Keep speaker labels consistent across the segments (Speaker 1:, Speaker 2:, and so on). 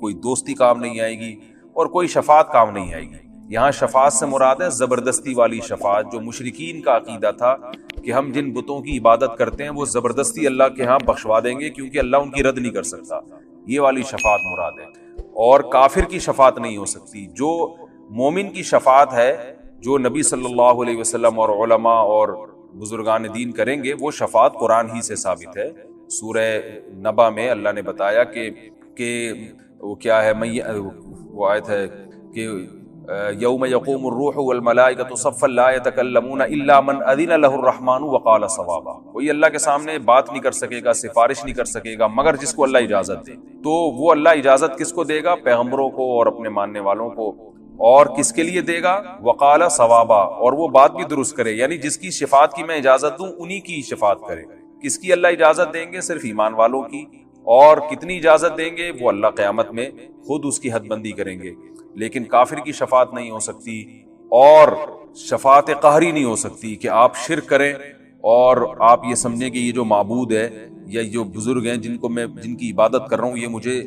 Speaker 1: کوئی دوستی کام نہیں آئے گی اور کوئی شفاعت کام نہیں آئے گی۔ یہاں شفاعت سے مراد ہے زبردستی والی شفاعت، جو مشرکین کا عقیدہ تھا کہ ہم جن بتوں کی عبادت کرتے ہیں وہ زبردستی اللہ کے ہاں بخشوا دیں گے کیونکہ اللہ ان کی رد نہیں کر سکتا، یہ والی شفاعت مراد ہے۔ اور کافر کی شفاعت نہیں ہو سکتی۔ جو مومن کی شفاعت ہے، جو نبی صلی اللہ علیہ وسلم اور علماء اور بزرگان دین کریں گے، وہ شفاعت قرآن ہی سے ثابت ہے۔ سورہ نبا میں اللہ نے بتایا کہ وہ کیا ہے، وہ آیت ہے کہ یوم یقوم الروح والملائکۃ صفا لا یتکلمون الا من اذن له الرحمن وقال صوابا، کوئی اللہ کے سامنے بات نہیں کر سکے گا، سفارش نہیں کر سکے گا مگر جس کو اللہ اجازت دے۔ تو وہ اللہ اجازت کس کو دے گا؟ پیغمبروں کو اور اپنے ماننے والوں کو۔ اور کس کے لیے دے گا؟ وقال صوابا، اور وہ بات بھی درست کرے، یعنی جس کی شفاعت کی میں اجازت دوں انہی کی شفاعت کرے۔ کس کی اللہ اجازت دیں گے؟ صرف ایمان والوں کی۔ اور کتنی اجازت دیں گے؟ وہ اللہ قیامت میں خود اس کی حد بندی کریں گے۔ لیکن کافر کی شفاعت نہیں ہو سکتی، اور شفاعت قہری نہیں ہو سکتی کہ آپ شرک کریں اور آپ یہ سمجھیں کہ یہ جو معبود ہے یا جو بزرگ ہیں جن کی عبادت کر رہا ہوں یہ مجھے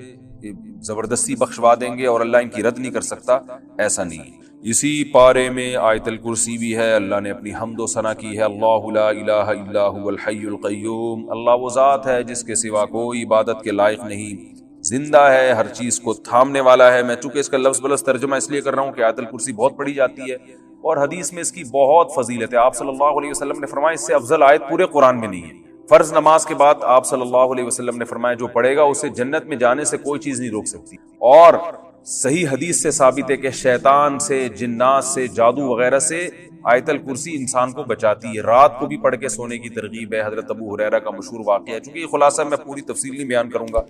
Speaker 1: زبردستی بخشوا دیں گے اور اللہ ان کی رد نہیں کر سکتا، ایسا نہیں۔ اسی پارے میں آیت الکرسی بھی ہے، اللہ نے اپنی حمد و ثنا کی ہے، اللہ لا الہ الا هو الحی القیوم، اللہ وہ ذات ہے جس کے سوا کوئی عبادت کے لائق نہیں، زندہ ہے، ہر چیز کو تھامنے والا ہے۔ میں چونکہ اس کا لفظ بلفظ ترجمہ اس لیے کر رہا ہوں کہ آیت الکرسی بہت پڑھی جاتی ہے اور حدیث میں اس کی بہت فضیلت ہے۔ آپ صلی اللہ علیہ وسلم نے فرمایا اس سے افضل آیت پورے قرآن میں نہیں ہے۔ فرض نماز کے بعد آپ صلی اللہ علیہ وسلم نے فرمایا جو پڑھے گا اسے جنت میں جانے سے کوئی چیز نہیں روک سکتی۔ اور صحیح حدیث سے ثابت ہے کہ شیطان سے، جنات سے، جادو وغیرہ سے آیت الکرسی انسان کو بچاتی ہے۔ رات کو بھی پڑھ کے سونے کی ترغیب ہے، حضرت ابو ہریرہ کا مشہور واقعہ ہے۔ چونکہ یہ خلاصہ میں پوری تفصیل نہیں بیان کروں گا،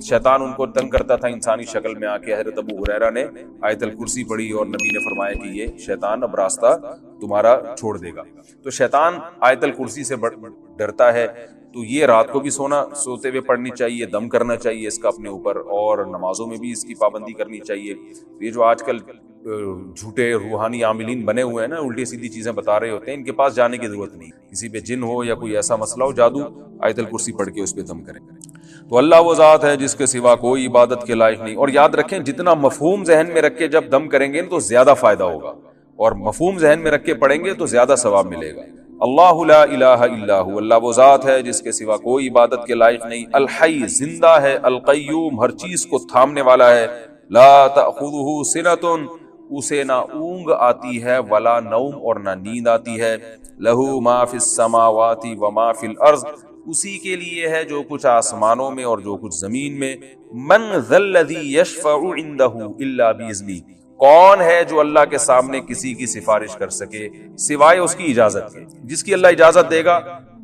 Speaker 1: شیطان ان کو تنگ کرتا تھا انسانی شکل میں آ کے، حضرت ابو ہریرہ نے آیت الکرسی پڑھی اور نبی نے فرمایا کہ یہ شیطان اب راستہ تمہارا چھوڑ دے گا۔ تو شیطان آیت الکرسی سے ڈرتا ہے، تو یہ رات کو بھی سوتے ہوئے پڑھنی چاہیے، دم کرنا چاہیے اس کا اپنے اوپر، اور نمازوں میں بھی اس کی پابندی کرنی چاہیے۔ یہ جو آج کل جھوٹے روحانی عاملین بنے ہوئے ہیں نا، الٹی سیدھی چیزیں بتا رہے ہوتے ہیں، ان کے پاس جانے کی ضرورت نہیں۔ کسی پہ جن ہو یا کوئی ایسا مسئلہ ہو، جادو، آیت الکرسی پڑھ کے اس پہ دم کریں۔ تو اللہ وہ ذات ہے جس کے سوا کوئی عبادت کے لائق نہیں۔ اور یاد رکھیں جتنا مفہوم ذہن میں رکھ کے جب دم کریں گے تو زیادہ فائدہ ہوگا، اور مفہوم ذہن میں رکھ کے پڑھیں گے تو زیادہ ثواب ملے گا۔ اللہ لا الہ الا هو، اللہ وہ ذات ہے جس کے سوا کوئی عبادت کے لائق نہیں، الحی، زندہ ہے، القیوم، ہر چیز کو تھامنے والا ہے، لا تأخذہ سنۃ، اسے نہ اونگ آتی ہے، ولا نوم، اور نہ نیند آتی ہے، لہ ما فی السماوات وما فی الارض، اسی کے لیے ہے جو کچھ آسمانوں میں اور جو کچھ زمین میں، من ذا الذی یشفع عندہ الا باذنہ، کون ہے جو اللہ کے سامنے کسی کی سفارش کر سکے سوائے اس کی اجازت کے؟ جس کی اللہ اجازت دے گا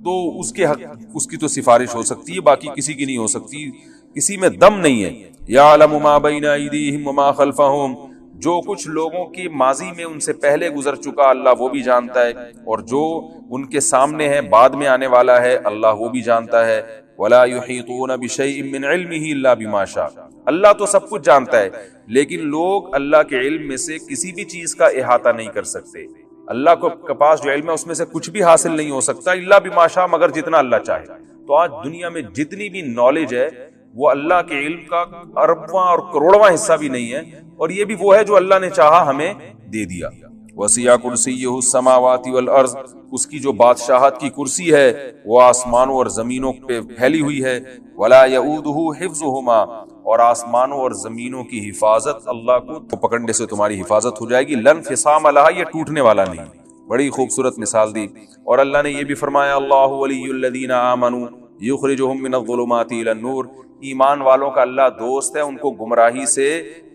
Speaker 1: تو اس کے حق اس کی تو سفارش ہو سکتی ہے، باقی کسی کی نہیں ہو سکتی، کسی میں دم نہیں ہے۔ یعلم ما بین ایدیہم وما خلفہم، جو کچھ لوگوں کی ماضی میں ان سے پہلے گزر چکا اللہ وہ بھی جانتا ہے، اور جو ان کے سامنے ہے بعد میں آنے والا ہے اللہ وہ بھی جانتا ہے۔ ولا یحیطون بشیء من علمہ الا بما شاء، اللہ تو سب کچھ جانتا ہے لیکن لوگ اللہ کے علم میں سے کسی بھی چیز کا احاطہ نہیں کر سکتے۔ اللہ کے پاس جو علم ہے اس میں سے کچھ بھی حاصل نہیں ہو سکتا الا بما شاء، مگر جتنا اللہ چاہے۔ تو آج دنیا میں جتنی بھی نالج ہے وہ اللہ کے علم کا اربواں اور کروڑواں حصہ بھی نہیں ہے، اور یہ بھی وہ ہے جو اللہ نے چاہا ہمیں دے دیا۔ وسیع کرسیہ السماوات والارض، اس کی جو بادشاہت کی کرسی ہے وہ آسمانوں اور زمینوں پہ پھیلی ہوئی ہے۔ ولا یؤودہ حفظہما، اور آسمانوں اور زمینوں کی حفاظت اللہ کو پکڑنے سے تمہاری حفاظت ہو جائے گی۔ لن انفصام لہا، یہ ٹوٹنے والا نہیں۔ بڑی خوبصورت مثال دی۔ اور اللہ نے یہ بھی فرمایا اللہ ولی الذین آمنوا یخرجہم من الظلمات الی النور، ایمان والوں کا اللہ دوست ہے، ان کو گمراہی سے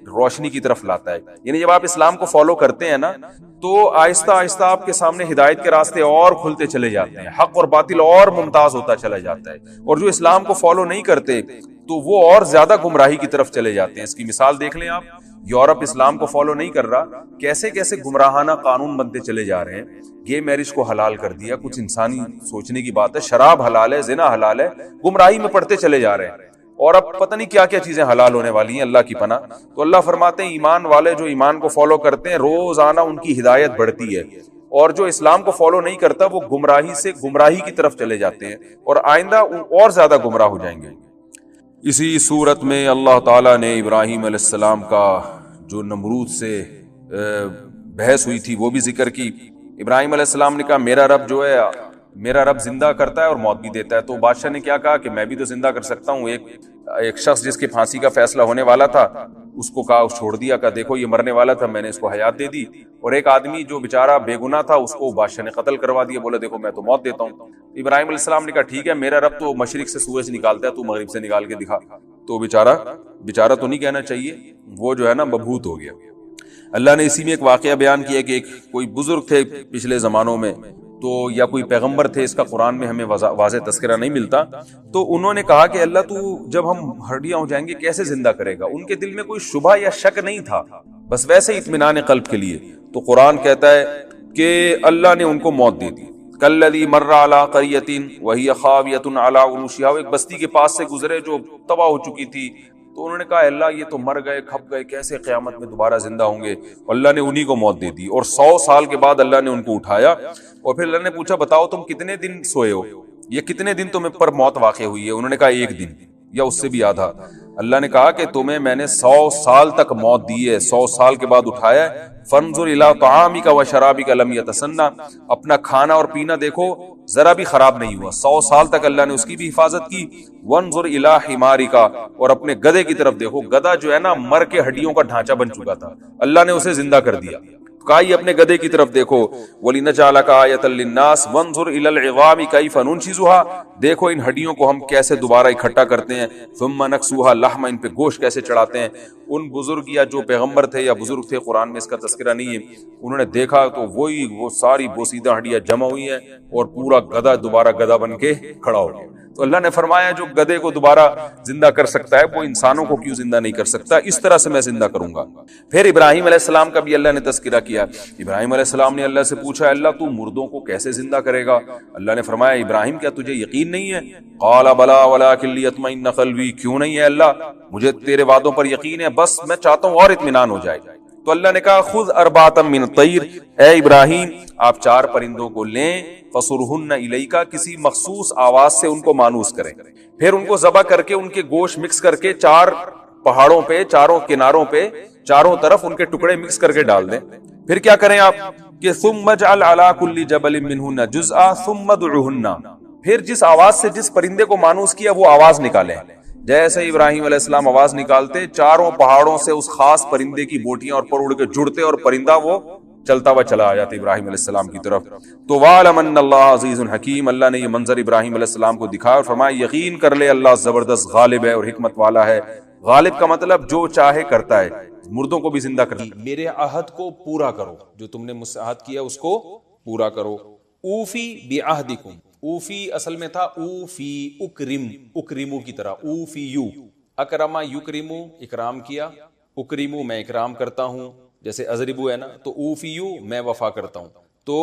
Speaker 1: روشنی کی طرف لاتا ہے۔ یعنی جب آپ اسلام کو فالو کرتے ہیں نا تو آہستہ آہستہ آپ کے سامنے ہدایت کے راستے اور کھلتے چلے جاتے ہیں، حق اور باطل اور ممتاز ہوتا چلا جاتا ہے، اور جو اسلام کو فالو نہیں کرتے تو وہ اور زیادہ گمراہی کی طرف چلے جاتے ہیں۔ اس کی مثال دیکھ لیں آپ، یورپ اسلام کو فالو نہیں کر رہا، کیسے کیسے گمراہانہ قانون بنتے چلے جا رہے ہیں۔ گے میرج کو حلال کر دیا، کچھ انسانی سوچنے کی بات ہے، شراب حلال ہے، زنا حلال ہے، گمراہی میں پڑتے چلے جا رہے ہیں، اور اب پتہ نہیں کیا کیا چیزیں حلال ہونے والی ہیں، اللہ کی پناہ۔ تو اللہ فرماتے ہیں ایمان والے جو ایمان کو فالو کرتے ہیں روزانہ ان کی ہدایت بڑھتی ہے، اور جو اسلام کو فالو نہیں کرتا وہ گمراہی سے گمراہی کی طرف چلے جاتے ہیں، اور آئندہ اور زیادہ گمراہ ہو جائیں گے۔ اسی صورت میں اللہ تعالیٰ نے ابراہیم علیہ السلام کا جو نمرود سے بحث ہوئی تھی وہ بھی ذکر کی. ابراہیم علیہ السلام نے کہا میرا رب جو ہے میرا رب زندہ کرتا ہے اور موت بھی دیتا ہے. تو بادشاہ نے کیا کہا کہ میں بھی تو زندہ کر سکتا ہوں. ایک شخص جس کی پھانسی کا فیصلہ ہونے والا تھا اس کو کہا, چھوڑ دیا, کہا دیکھو یہ مرنے والا تھا, میں نے اس کو حیات دے دی. اور ایک آدمی جو بیچارہ بے گناہ تھا اس کو بادشاہ نے قتل کروا دیا, بولا دیکھو میں تو موت دیتا ہوں. ابراہیم علیہ السلام نے کہا ٹھیک ہے, میرا رب تو مشرق سے سورج نکالتا ہے, تو مغرب سے نکال کے دکھا. تو بیچارہ تو نہیں کہنا چاہیے, وہ جو ہے نا مبہوت ہو گیا. اللہ نے اسی میں ایک واقعہ بیان کیا کہ ایک کوئی بزرگ تھے پچھلے زمانوں میں, تو یا کوئی پیغمبر تھے, اس کا قرآن میں ہمیں واضح تذکرہ نہیں ملتا. تو انہوں نے کہا کہ اللہ تو جب ہم ہڈیاں ہو جائیں گے کیسے زندہ کرے گا. ان کے دل میں کوئی شبہ یا شک نہیں تھا, بس ویسے ہی اطمینان قلب کے لیے. تو قرآن کہتا ہے کہ اللہ نے ان کو موت دے دی. کالذی مر علی قریۃ وہی خاویۃ علی عروشہا, ایک بستی کے پاس سے گزرے جو تباہ ہو چکی تھی. تو انہوں نے کہا اللہ یہ تو مر گئے, کھپ گئے, کیسے قیامت میں دوبارہ زندہ ہوں گے. اللہ نے انہی کو موت دے دی, اور 100 سال کے بعد اللہ نے ان کو اٹھایا. اور پھر اللہ نے پوچھا بتاؤ تم کتنے دن سوئے ہو, یہ کتنے دن تمہیں پر موت واقع ہوئی ہے. انہوں نے کہا 1 دن یا اس سے بھی آدھا. اللہ نے کہا کہ تمہیں میں نے 100 سال تک موت دی ہے, 100 سال کے بعد اٹھایا ہے. فانظر الی طعامک وشرابک لم یتسنى, اپنا کھانا اور پینا دیکھو ذرا بھی خراب نہیں ہوا. 100 سال تک اللہ نے اس کی بھی حفاظت کی. وانظر الی حمارک, اور اپنے گدھے کی طرف دیکھو, گدھا جو ہے نا مر کے ہڈیوں کا ڈھانچہ بن چکا تھا, اللہ نے اسے زندہ کر دیا. کہا یہ اپنے گدھے کی طرف دیکھو. وَلِنَجْعَلَكَ آیَةً لِلنَّاسِ وَانظُرْ إِلَى الْعِظَامِ كَيْفَ نُنشِزُهَا, دیکھو ان ہڈیوں کو ہم کیسے دوبارہ اکٹھا کرتے ہیں. ثُمَّ نَكْسُوهَا لَحْمًا, ان پہ گوشت کیسے چڑھاتے ہیں. ان بزرگ یا جو پیغمبر تھے یا بزرگ تھے, قرآن میں اس کا تذکرہ نہیں ہے, انہوں نے دیکھا تو وہ ساری بوسیدہ ہڈیاں جمع ہوئی ہیں اور پورا گدھا دوبارہ گدھا بن کے کھڑا ہو گیا. تو اللہ نے فرمایا جو گدھے کو دوبارہ زندہ کر سکتا ہے وہ انسانوں کو کیوں زندہ نہیں کر سکتا, اس طرح سے میں زندہ کروں گا. پھر ابراہیم علیہ السلام کا بھی اللہ نے تذکرہ کیا. ابراہیم علیہ السلام نے اللہ سے پوچھا اللہ تو مردوں کو کیسے زندہ کرے گا. اللہ نے فرمایا ابراہیم کیا تجھے یقین نہیں ہے. قال بلا ولکن لیطمئن قلبی, کیوں نہیں ہے اللہ, مجھے تیرے وعدوں پر یقین ہے, بس میں چاہتا ہوں اور اطمینان ہو جائے. تو اللہ نے کہا خذ اربعۃ من الطیر, اے ابراہیم آپ 4 پرندوں کو لیں, فصرہن الیک, کسی مخصوص آواز سے ان کو مانوس کریں, پھر ان کو ذبح کر کے ان کے گوشت مکس کر کے 4 پہاڑوں پہ, چاروں کناروں پہ, چاروں طرف ان کے ٹکڑے مکس کر کے ڈال دیں. پھر کیا کریں آپ کہ ثم اجعل علی کل جبل منہن جزءا ثم ادعہن, پھر جس آواز سے جس پرندے کو مانوس کیا وہ آواز نکالیں. جیسے ابراہیم علیہ السلام آواز نکالتے, چاروں پہاڑوں سے اس خاص پرندے کی بوٹیاں اور پر اڑ کے جڑتے اور پرندہ وہ چلتا ہوا چلا آ جاتا ابراہیم علیہ السلام کی طرف. تو وَعْلَمْ أَنَّ اللَّهَ عَزِيزٌ حَكِيمٌ, اللہ نے یہ منظر ابراہیم علیہ السلام کو دکھایا اور فرمایا یقین کر لے اللہ زبردست غالب ہے اور حکمت والا ہے. غالب کا مطلب جو چاہے کرتا ہے, مردوں کو بھی زندہ کرتا ہے. میرے عہد کو پورا کرو, جو تم نے مجھ سے عہد کیا اس کو پورا کرو. اوفی بعہدکم, اوفی اصل میں تھا اوفی اکرم, اکرمو کی طرح, اوفی یو, اکرما یکرمو اکرام کیا, اکرمو میں اکرام کرتا ہوں, جیسے ازربو ہے نا, تو اوفیو میں وفا کرتا ہوں. تو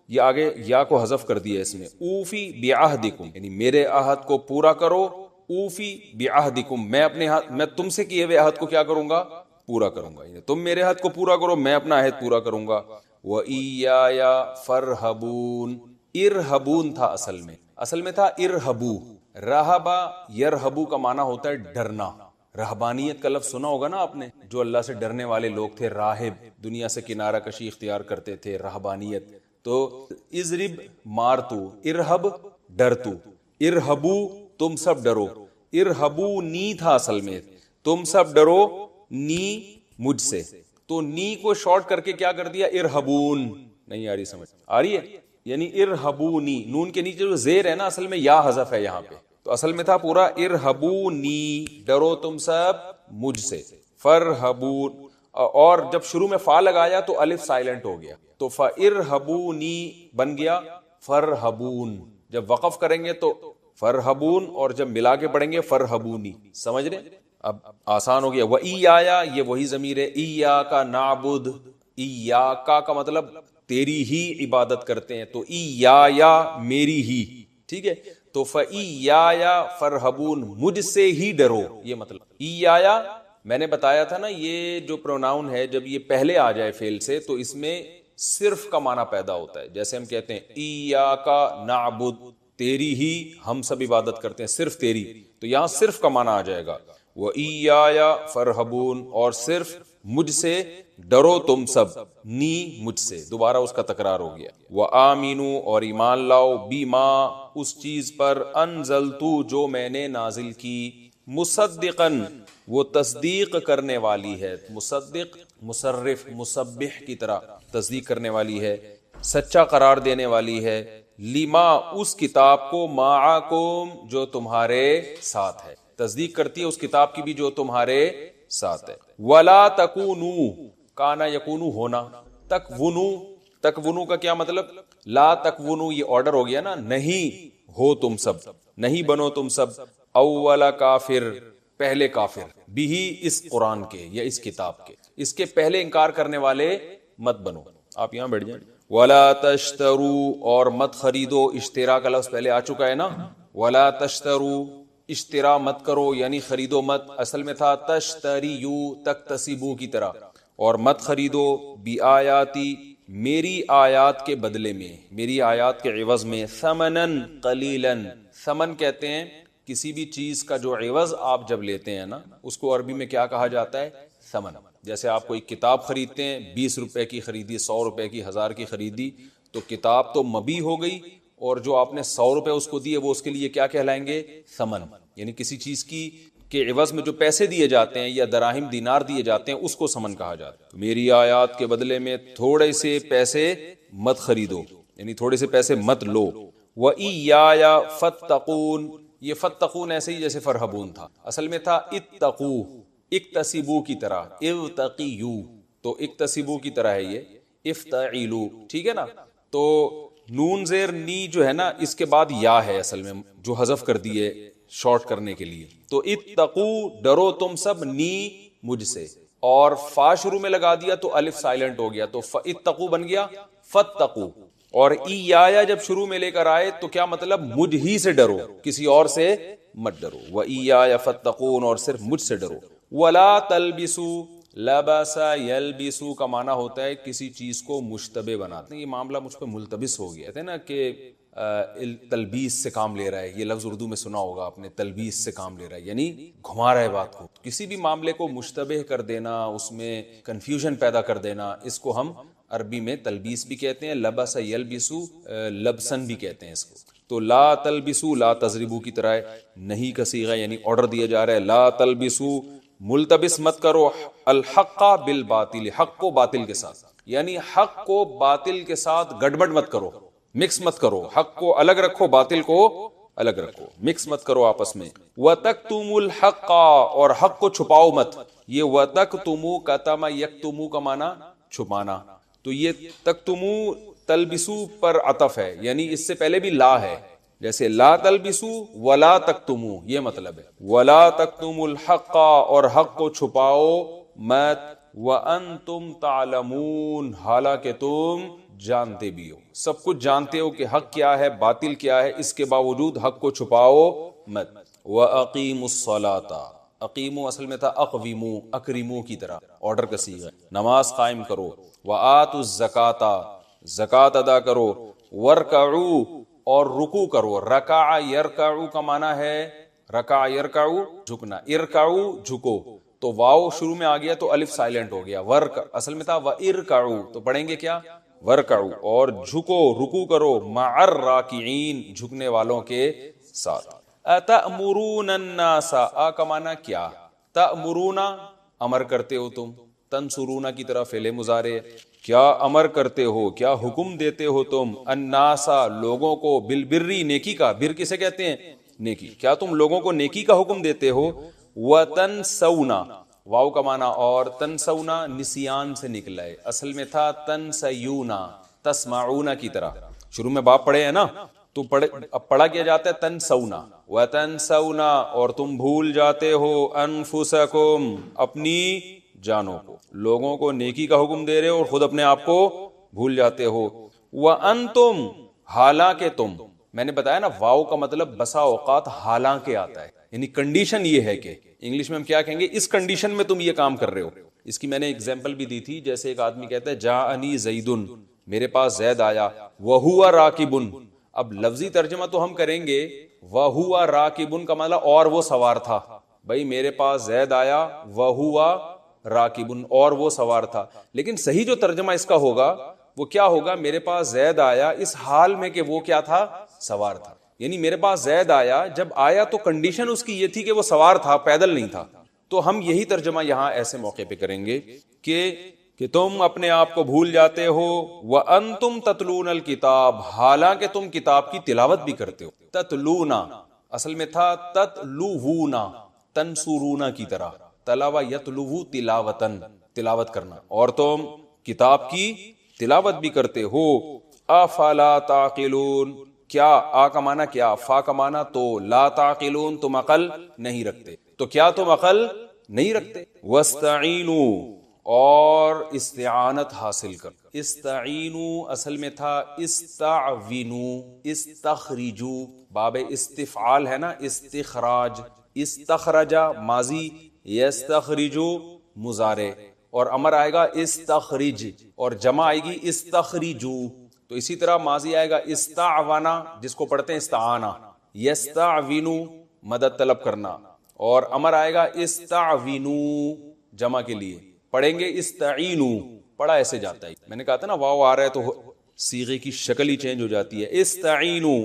Speaker 1: یہ آگے یا کو حذف کر دیا اس میں, اوفی بعہدکم یعنی میرے عہد کو پورا کرو. اوفی بعہدکم, میں اپنے میں تم سے کیے ہوئے عہد کو کیا کروں گا, پورا کروں گا. یعنی تم میرے عہد کو پورا کرو, میں اپنا عہد پورا کروں گا. وَإِيَّايَ فَارْهَبُونَ, ارہبون تھا اصل میں تھا ارہبو. رہبا یرہبو کا معنی ہوتا ہے ڈرنا. رہبانیت کا لفظ سنا ہوگا نا آپ نے, جو اللہ سے ڈرنے والے لوگ تھے, راہب, دنیا سے کنارہ کشی اختیار کرتے تھے, رہبانیت. تو اضرب مار تو, ارہب ڈر تو, ارہبو تم سب ڈرو, ارہبو نی تھا اصل میں, تم سب ڈرو نی مجھ سے. تو نی کو شارٹ کر کے کیا کر دیا ارہبون. نہیں آ رہی سمجھ, آ رہی ہے, یعنی ارہبونی, نون کے نیچے جو زیر ہے نا اصل میں یا حذف ہے یہاں پہ, تو اصل میں تھا پورا ارہبونی, ڈرو تم سب مجھ سے. فرہبون, اور جب شروع میں فا لگایا تو الف سائلنٹ ہو گیا, تو فارہبونی بن گیا فرہبون. جب وقف کریں گے تو فرہبون, اور جب ملا کے پڑھیں گے فرہبونی. سمجھ رہے, اب آسان ہو گیا. وَإِيَّايَ, یہ وہی ضمیر ہے, إِيَّاكَ نَعْبُدُ, إِيَّاكَ کا مطلب تیری ہی عبادت کرتے ہیں, تو إِيَّايَ میری ہی, ٹھیک ہے. تو فَإِيَّايَ فَارْهَبُونَ, مجھ سے ہی ڈرو, یہ مطلب. إِيَّايَ میں نے بتایا تھا نا, یہ جو پروناؤن ہے جب یہ پہلے آ جائے فعل سے تو اس میں صرف کا معنی پیدا ہوتا ہے. جیسے ہم کہتے ہیں إِيَّاكَ نَعْبُدُ, تیری ہی ہم سب عبادت کرتے ہیں، صرف تیری. تو یہاں صرف کا معنی آ جائے گا وَإِيَّايَ فَارْهَبُونَ، اور صرف مجھ سے ڈرو تم سب، نی مجھ سے، دوبارہ اس کا تکرار ہو گیا. وَآمِنُوا، اور ایمان لاؤ، بِمَا اس چیز پر، انزلتو جو میں نے نازل کی، مصدقاً وہ تصدیق کرنے والی ہے، مصدق مصرف مسبح کی طرح تصدیق کرنے والی ہے، سچا قرار دینے والی ہے، لما اس کتاب کو، معکم جو تمہارے ساتھ ہے، تصدیق کرتی ہے اس کتاب کی بھی جو تمہارے ساتھ ہے. ولا تکونوا، کانا یکونو ہونا، تکونو کا کیا مطلب؟ لا تکونو یہ آرڈر ہو گیا نا، نہیں ہو تم سب، نہیں بنو تم سب، اول کافر پہلے کافر، بھی اس قرآن کے یا اس کتاب کے، اس کے پہلے انکار کرنے والے مت بنو. آپ یہاں بیٹھ جائیں. ولا تشترو، اور مت خریدو، اشترا کا لفظ پہلے آ چکا ہے نا، ولا تشترو اشترا مت کرو یعنی خریدو مت، اصل میں تھا تشتریو تکتسبو کی طرح، اور مت خریدو، بیآیاتی میری آیات کے بدلے میں، میری آیات کے عوض میں، ثمنن قلیلاً، ثمن کہتے ہیں کسی بھی چیز کا جو عوض آپ جب لیتے ہیں نا، اس کو عربی میں کیا کہا جاتا ہے؟ ثمن. جیسے آپ کوئی کتاب خریدتے ہیں، 20 روپے کی خریدی، 100 روپے کی، 1000 کی خریدی، تو کتاب تو مبی ہو گئی، اور جو آپ نے 100 روپے اس کو دیے وہ اس کے لیے کیا کہلائیں گے؟ ثمن. یعنی کسی چیز کی کے عوض میں جو پیسے دیے جاتے ہیں یا دراہم دینار دیے جاتے ہیں اس کو ثمن کہا جاتا ہے. میری آیات کے بدلے میں تھوڑے سے پیسے مت خریدو، یعنی تھوڑے سے پیسے مت لو. وَإِيَّايَ فَاتَّقُونَ، یہ فتقون ایسے ہی جیسے فرحبون تھا، اصل میں تھا اتقو، اکتسبو کی طرح، ارتقیو، تو اکتسبو کی طرح ہے یہ، افتعیلو، ٹھیک ہے نا. تو نون زیر نی جو ہے نا اس کے بعد یا ہے اصل میں، جو حذف کر دیے شارٹ کرنے کے لیے. تو اتقو ڈرو تم سب، نی مجھ سے، اور فا شروع میں لگا دیا تو الف سائلنٹ ہو گیا، تو اتقو بن گیا فتقو. اور ایایا جب شروع میں لے کر آئے تو کیا مطلب؟ مجھ ہی سے ڈرو، کسی اور سے مت ڈرو. وَإِيَّايَ فَاتَّقُونَ، اور صرف مجھ سے ڈرو. وَلَا تَلْبِسُوا، لَبَسَ يَلْبِسُ کا معنی ہوتا ہے کسی چیز کو مشتبہ بناتے ہیں. یہ معاملہ مجھ پہ ملتبس ہو گیا تھا نا کہ تلبیس سے کام لے رہا ہے، یہ لفظ اردو میں سنا ہوگا آپ نے، تلبیس سے کام لے رہا ہے یعنی گھما رہا ہے بات کو. کسی بھی معاملے کو مشتبہ کر دینا، اس میں کنفیوژن پیدا کر دینا، اس کو ہم عربی میں تلبیس بھی کہتے ہیں، لبس یلبسو لبسن بھی کہتے ہیں اس کو. تو لا تلبسو لا تضربو کی طرح ہے، نہیں کا صیغہ یعنی آرڈر دیا جا رہا ہے، لا تلبسو ملتبس مت کرو، الحق بالباطل، حق کو باطل کے ساتھ، یعنی حق کو باطل کے ساتھ گڑبڑ مت کرو، مکس مت کرو، حق کو الگ رکھو، باطل کو الگ رکھو، مکس مت کرو آپس میں. وَتَكْتُمُوا الْحَقَّ، اور حق کو چھپاؤ مت. یہ وَتَكْتُمُوا کتم یکتمو کا معنی چھپانا، تو یہ تکتمو تلبسو پر عطف ہے، یعنی اس سے پہلے بھی لا ہے، جیسے لا تلبسو ولا تکتمو، یہ مطلب ہے ولا تکتموا الحق، اور حق کو چھپاؤ مت، وانتم تعلمون، حالانکہ تم جانتے بھی ہو، سب کچھ جانتے ہو کہ حق کیا ہے باطل کیا ہے، اس کے باوجود حق کو چھپاؤ مت. واقیموا الصلاۃ، اقیمو اصل میں تھا اقویمو، اکریمو کی طرح، آرڈر کا صیغہ، نماز قائم کرو. وآتوا الزکاۃ، زکوٰۃ ادا کرو. ورکعوا، اور رکوع کرو. رکع یرکع کا معنی ہے رکع یرکع جھکنا، ارکعوا جھکو، تو واو شروع میں آ گیا تو الف سائلنٹ ہو گیا. ورک اصل میں تھا وارکعوا، تو پڑھیں گے کیا؟ ورکعوا، اور جھکو رکوع کرو، مع الراکعین جھکنے والوں کے ساتھ. اتأمرون الناس، آ کا معنی کیا؟ تأمرون امر کرتے ہو تم، تنصرون کی طرح فعل مضارع، کیا امر کرتے ہو، کیا حکم دیتے ہو تم، الناس لوگوں کو، بالبری نیکی کا، بر کسے کہتے ہیں؟ نیکی، کیا تم لوگوں کو نیکی کا حکم دیتے ہو. وتنسون، واو کا معنی، اور تنسون نسیان سے نکلا ہے، اصل میں تھا تنسیون، تسمعون کی طرح، شروع میں باپ پڑھے ہیں نا تو اب پڑھا کیا جاتا ہے تنسون. وتنسون، اور تم بھول جاتے ہو، انفسکم اپنی جانوں کو، لوگوں کو نیکی کا حکم دے رہے ہو اور خود اپنے آپ کو بھول جاتے ہو. وانتم، حالانکہ تم، میں نے بتایا نا واو کا مطلب بسا اوقات حالانکہ آتا ہے، یعنی کنڈیشن یہ ہے کہ انگلش میں ہم کیا کہیں گے، اس کنڈیشن میں تم یہ کام کر رہے ہو. اس کی میں نے ایگزامپل بھی دی تھی، جیسے ایک آدمی کہتا ہے جاءنی زیدن، میرے پاس زید آیا، وہو راکبن، اب لفظی ترجمہ تو ہم کریں گے وَهُوَ رَاكِبٌ کا مطلب اور وہ سوار تھا. بھائی میرے پاس زید آیا وَهُوَ رَاكِبٌ اور وہ سوار تھا. لیکن صحیح جو ترجمہ اس کا ہوگا وہ کیا ہوگا؟ میرے پاس زید آیا اس حال میں کہ وہ کیا تھا؟ سوار تھا. یعنی میرے پاس زید آیا، جب آیا تو کنڈیشن اس کی یہ تھی کہ وہ سوار تھا، پیدل نہیں تھا. تو ہم یہی ترجمہ یہاں ایسے موقع پہ کریں گے کہ تم اپنے آپ کو بھول جاتے ہو وَأَنْتُمْ تَتْلُونَ الْكِتَابَ، حالانکہ تم کتاب کی تلاوت بھی کرتے ہو. تتلونا اصل میں تھا تتلوونا، تنصرونا کی طرح، تلاوہ یتلوو تلاوتن، تلاوت کرنا، اور تم کتاب کی تلاوت بھی کرتے ہو. افلا تعقلون، کیا آ کا معنی کیا، فا کا معنی تو، لا تعقلون تم عقل نہیں رکھتے. تو کیا تم عقل نہیں رکھتے؟ واستعینوا، اور استعانت حاصل کر. استعینوا اصل میں تھا استعوینوا، استخرجوا، باب استفعال ہے نا، استخراج، استخرجا ماضی، یستخرجو مضارع، اور امر آئے گا استخرج، اور جمع آئے گی استخرجو. تو اسی طرح ماضی آئے گا استعوانا، جس کو پڑھتے ہیں استعانا، یستعوینو مدد طلب کرنا، اور امر آئے گا استعوینو جمع کے لیے. پڑھیں گے استعینو، پڑھا ایسے جاتا ہے. میں نے کہا تھا نا واو آ رہا ہے تو صیغے کی شکل ہی چینج ہو جاتی ہے. استعینو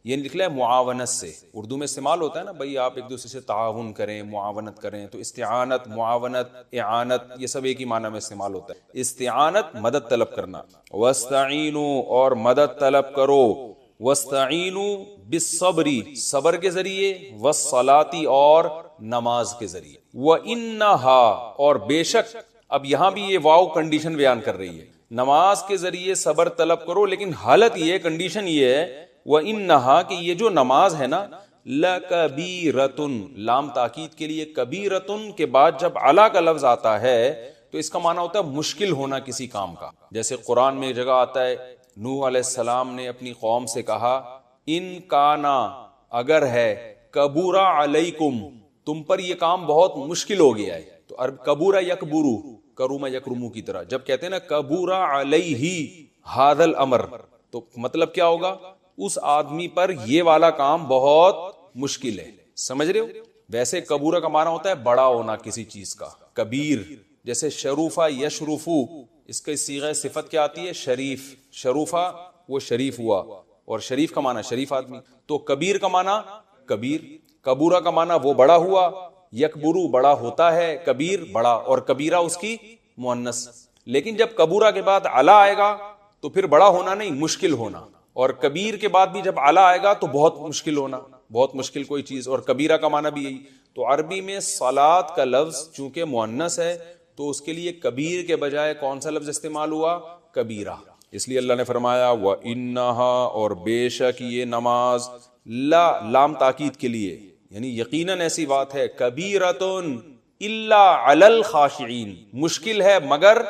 Speaker 1: یہ نکلا ہے معاونت سے، اردو میں استعمال ہوتا ہے نا بھائی آپ ایک دوسرے سے تعاون کریں، معاونت کریں. تو استعانت، معاونت، اعانت یہ سب ایک ہی معنی میں استعمال ہوتا ہے. استعانت مدد طلب کرنا. واستعینوا اور مدد طلب کرو. واستعینوا بالصبر صبر کے ذریعے، والصلاۃ اور نماز کے ذریعے. وانھا اور بے شک، اب یہاں بھی یہ واو کنڈیشن بیان کر رہی ہے. نماز کے ذریعے صبر طلب کرو، لیکن حالت یہ، کنڈیشن یہ ہے وَإِنَّهَا کہ یہ جو نماز ہے نا، لَكَبِيرَةٌ لام تاکید کے لیے، کبیرتن کے بعد جب علا کا لفظ آتا ہے تو اس کا معنی ہوتا ہے مشکل ہونا کسی کام کا. جیسے قرآن میں جگہ آتا ہے نوح علیہ السلام نے اپنی قوم سے کہا ان کانا اگر ہے، کبورا علیکم تم پر یہ کام بہت مشکل ہو گیا ہے. تو عرب کبورا یکبرو، کروما یکرمو کی طرح جب کہتے ہیں نا کبورا علیہ ھذا الامر، تو مطلب کیا ہوگا؟ اس آدمی پر یہ والا کام بہت مشکل ہے. سمجھ رہے ہو؟ ویسے کبورہ کا معنی ہوتا ہے بڑا ہونا کسی چیز کا، کبیر. جیسے شروفہ یشرفو، اس کے صیغہ صفت کیا آتی ہے؟ شریف. شروفہ وہ شریف ہوا، اور شریف کا معنی شریف آدمی. تو کبیر کا معنی کبیر، کبورہ کا معنی وہ بڑا ہوا، یکبرو بڑا ہوتا ہے، کبیر بڑا، اور کبیرہ اس کی مؤنث. لیکن جب کبورہ کے بعد علا آئے گا تو پھر بڑا ہونا نہیں، مشکل ہونا. اور کبیر کے بعد بھی جب علا آئے گا تو بہت مشکل ہونا، بہت مشکل کوئی چیز. اور کبیرہ کا معنی بھی یہی. تو عربی میں صلاۃ کا لفظ چونکہ مؤنث ہے تو اس کے لیے کبیر کے بجائے کون سا لفظ استعمال ہوا؟ کبیرہ. اس لیے اللہ نے فرمایا وَإِنَّهَا اور بے شک یہ نماز، لا لام تاکید کے لیے، یعنی یقیناً ایسی بات ہے، کبیرۃن الا علی الخاشعین مشکل ہے مگر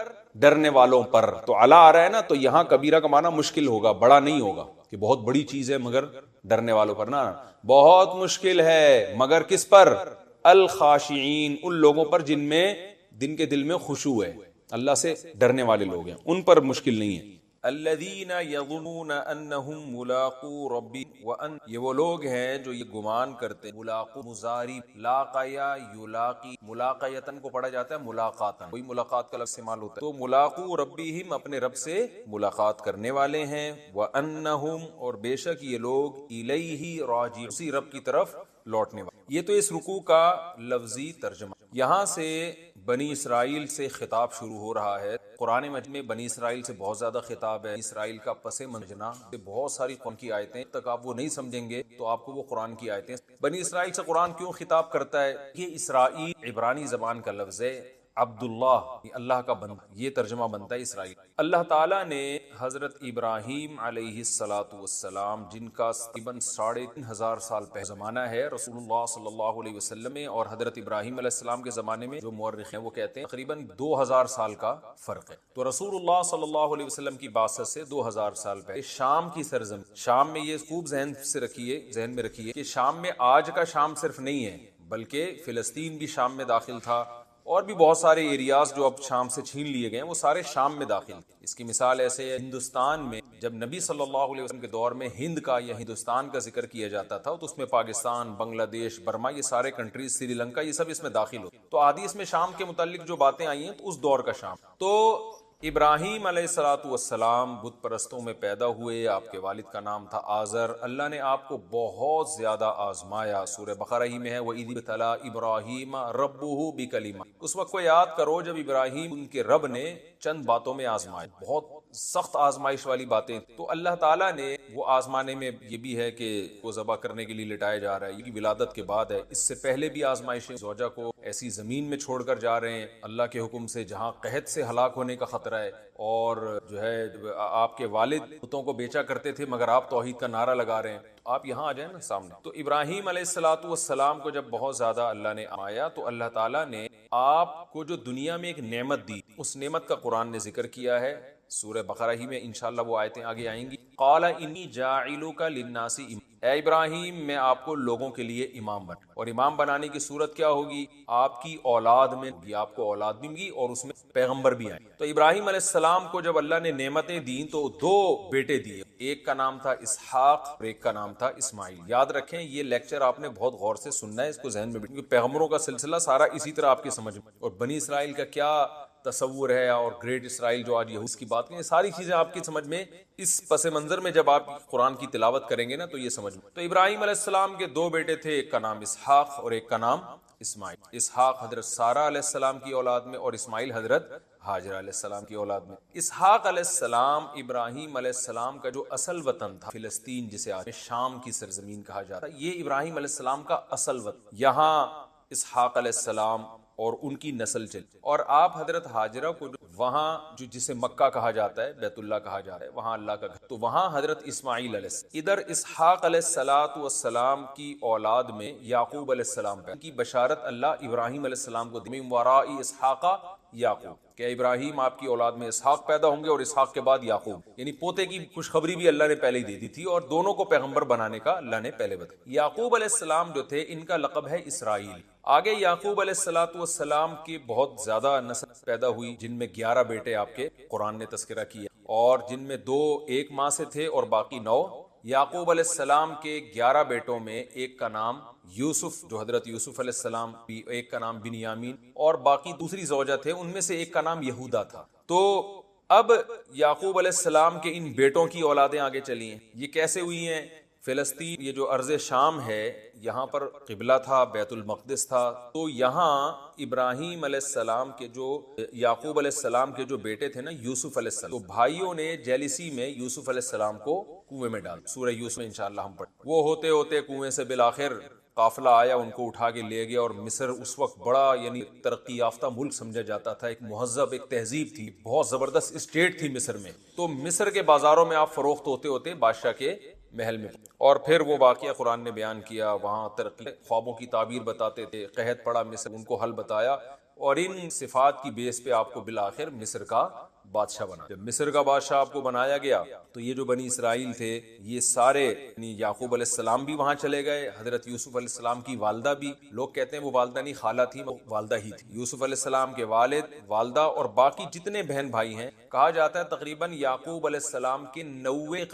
Speaker 1: ڈرنے والوں پر. تو علا آ رہا ہے نا، تو یہاں کبیرہ کا معنی مشکل ہوگا، بڑا نہیں ہوگا کہ بہت بڑی چیز ہے مگر ڈرنے والوں پر. نا بہت مشکل ہے مگر کس پر؟ الخاشعین ان لوگوں پر جن میں دن کے دل میں خشوع ہے، اللہ سے ڈرنے والے لوگ ہیں، ان پر مشکل نہیں ہے. الذین یظنون انہم ملاقو ربی وان، یہ وہ لوگ ہیں جو یہ گمان کرتے ہیں. ملاقو مضاری لاقیا یلاقی، ملاقیتن کو پڑھا جاتا ہے ملاقاتن، کوئی ملاقات کا لفظ استعمال ہوتا ہے. تو ملاقو ربیہم اپنے رب سے ملاقات کرنے والے ہیں. وانہم اور بے شک یہ لوگ الیہ راجعون اسی رب کی طرف لوٹنے والے. یہ تو اس رکوع کا لفظی ترجمہ. یہاں سے بنی اسرائیل سے خطاب شروع ہو رہا ہے. قرآن مجید میں بنی اسرائیل سے بہت زیادہ خطاب ہے. اسرائیل کا پس منظر بہت ساری قرآن کی آیتیں، تک آپ وہ نہیں سمجھیں گے تو آپ کو وہ قرآن کی آیتیں. بنی اسرائیل سے قرآن کیوں خطاب کرتا ہے؟ یہ اسرائیل عبرانی زبان کا لفظ ہے، عبداللہ اللہ کا بندہ، یہ ترجمہ بنتا ہے اسرائیل. اللہ تعالیٰ نے حضرت ابراہیم علیہ الصلاۃ والسلام، جن کا تقریباً 3500 سال پہلے زمانہ ہے، رسول اللہ صلی اللہ علیہ وسلم اور حضرت ابراہیم علیہ السلام کے زمانے میں جو مورخ ہیں وہ کہتے ہیں تقریباً 2000 سال کا فرق ہے. تو رسول اللہ صلی اللہ علیہ وسلم کی بعثت سے 2000 سال پہلے شام کی سرزمین، شام میں یہ خوب ذہن میں رکھیے کہ شام میں آج کا شام صرف نہیں ہے بلکہ فلسطین بھی شام میں داخل تھا، اور بھی بہت سارے ایریاز جو اب شام سے چھین لیے گئے ہیں وہ سارے شام میں داخل تھے. اس کی مثال ایسے ہے ہندوستان میں جب نبی صلی اللہ علیہ وسلم کے دور میں ہند کا یا ہندوستان کا ذکر کیا جاتا تھا تو اس میں پاکستان، بنگلہ دیش، برما، یہ سارے کنٹریز، سری لنکا، یہ سب اس میں داخل ہوتے. تو حدیث میں شام کے متعلق جو باتیں آئی ہیں تو اس دور کا شام. تو ابراہیم علیہ الصلوۃ والسلام بت پرستوں میں پیدا ہوئے. آپ کے والد کا نام تھا آزر. اللہ نے آپ کو بہت زیادہ آزمایا. سورہ بقرہ ہی میں ہے وَإِذِ ابْتَلَىٰ إِبْرَاهِيمَ رَبُّهُ بِكَلِمَاتٍ. اس وقت کو یاد کرو جب ابراہیم ان کے رب نے چند باتوں میں آزمائے، بہت سخت آزمائش والی باتیں. تو اللہ تعالیٰ نے وہ آزمانے میں یہ بھی ہے کہ وہ ذبح کرنے کے لیے لٹایا جا رہا ہے، یہ ولادت کے بعد ہے. اس سے پہلے بھی آزمائشیں، زوجہ کو ایسی زمین میں چھوڑ کر جا رہے ہیں اللہ کے حکم سے جہاں قحط سے ہلاک ہونے کا خطرہ ہے، اور جو ہے آپ کے والد بتوں کو بیچا کرتے تھے مگر آپ توحید کا نعرہ لگا رہے ہیں. آپ یہاں آ جائیں نا سامنے. تو ابراہیم علیہ الصلوۃ والسلام کو جب بہت زیادہ اللہ نے آیا تو اللہ تعالیٰ نے آپ کو جو دنیا میں ایک نعمت دی، اس نعمت کا قرآن نے ذکر کیا ہے. سورہ بقرہ ہی میں انشاءاللہ وہ آیتیں آگے آئیں گی. قال انی جاعلک للناس اماما. اے ابراہیم میں آپ کو لوگوں کے لیے امام بنا. اور امام بنانے کی صورت کیا ہوگی؟ آپ کی اولاد میں بھی، آپ کو اولاد بھی گی اور اس میں پیغمبر بھی آئیں. تو ابراہیم علیہ السلام کو جب اللہ نے نعمتیں دیں تو دو بیٹے دیے. ایک کا نام تھا اسحاق اور ایک کا نام تھا اسماعیل. یاد رکھیں یہ لیکچر آپ نے بہت غور سے سننا ہے، اس کو ذہن میں بیٹھیں، کیونکہ پیغمبروں کا سلسلہ سارا اسی طرح آپ کی سمجھ میں. اور بنی اسرائیل کا کیا تصور ہے اور گریٹ اسرائیل جو آج یہود کی بات کریں، ساری چیزیں آپ کی سمجھ میں اس پس منظر میں جب آپ قرآن کی تلاوت کریں گے نا تو یہ سمجھ میں. تو ابراہیم علیہ السلام کے دو بیٹے تھے، ایک کا نام اسحاق اور ایک کا نام اسماعیل. اسحاق حضرت سارہ علیہ السلام کی اولاد میں اور اسماعیل حضرت ہاجرہ علیہ السلام کی اولاد میں. اسحاق علیہ السلام ابراہیم علیہ السلام کا جو اصل وطن تھا فلسطین، جسے آج شام کی سرزمین کہا جاتا ہے، یہ ابراہیم علیہ السلام کا اصل وطن. یہاں اسحاق علیہ السلام اور ان کی نسل چلی. اور آپ حضرت ہاجرہ کو وہاں جو جسے مکہ کہا جاتا ہے، بیت اللہ کہا جاتا ہے، وہاں اللہ کا گھر، تو وہاں حضرت اسماعیل علیہ السلام. ادھر اسحاق علیہ السلام کی اولاد میں یعقوب علیہ السلام پہ کی بشارت اللہ ابراہیم علیہ السلام کو دی. من وراء اسحاق یعقوب، کہ ابراہیم آپ کی اولاد میں اسحاق پیدا ہوں گے اور اسحاق کے بعد یعقوب، یعنی پوتے کی خوشخبری بھی اللہ نے پہلے ہی دے دی تھی اور دونوں کو پیغمبر بنانے کا اللہ نے پہلے بتایا. یعقوب علیہ السلام جو تھے ان کا لقب ہے اسرائیل. آگے یعقوب علیہ السلام کی بہت زیادہ نسل پیدا ہوئی، جن میں 11 بیٹے آپ کے قرآن نے تذکرہ کیا، اور جن میں 2 ایک ماں سے تھے اور باقی 9. یعقوب علیہ السلام کے 11 بیٹوں میں ایک کا نام یوسف جو حضرت یوسف علیہ السلام، ایک کا نام بنیامین، اور باقی دوسری زوجہ تھے ان میں سے ایک کا نام یہودا تھا. تو اب یعقوب علیہ السلام کے ان بیٹوں کی اولادیں آگے چلی ہیں. یہ کیسے ہوئی ہیں؟ فلسطین، یہ جو ارض شام ہے، یہاں پر قبلہ تھا، بیت المقدس تھا. تو یہاں ابراہیم علیہ السلام کے جو یعقوب علیہ السلام کے جو بیٹے تھے نا یوسف علیہ السلام، تو بھائیوں نے جیلسی میں یوسف علیہ السلام کو کنویں میں ڈال. سورہ یوسف میں انشاءاللہ ہم پڑھیں. وہ ہوتے ہوتے کنویں سے بالآخر قافلہ آیا، ان کو اٹھا کے لے گیا. اور مصر اس وقت بڑا یعنی ترقی یافتہ ملک سمجھا جاتا تھا، ایک مہذب، ایک تہذیب تھی، بہت زبردست اسٹیٹ تھی مصر میں. تو مصر کے بازاروں میں آپ فروخت ہوتے ہوتے بادشاہ کے محل میں. اور پھر وہ واقعہ قرآن نے بیان کیا، وہاں ترقی، خوابوں کی تعبیر بتاتے تھے، قحط پڑا مصر، ان کو حل بتایا، اور ان صفات کی بیس پہ آپ کو بالآخر مصر کا بادشاہ بنا. جب مصر کا بادشاہ آپ کو بنایا گیا تو یہ جو بنی اسرائیل تھے یہ سارے، یعنی یعقوب علیہ السلام بھی وہاں چلے گئے، حضرت یوسف علیہ السلام کی والدہ بھی، لوگ کہتے ہیں وہ والدہ نہیں خالہ تھی، وہ والدہ ہی تھی. یوسف علیہ السلام کے والد، والدہ اور باقی جتنے بہن بھائی ہیں، کہا جاتا ہے تقریباً یعقوب علیہ السلام کے 90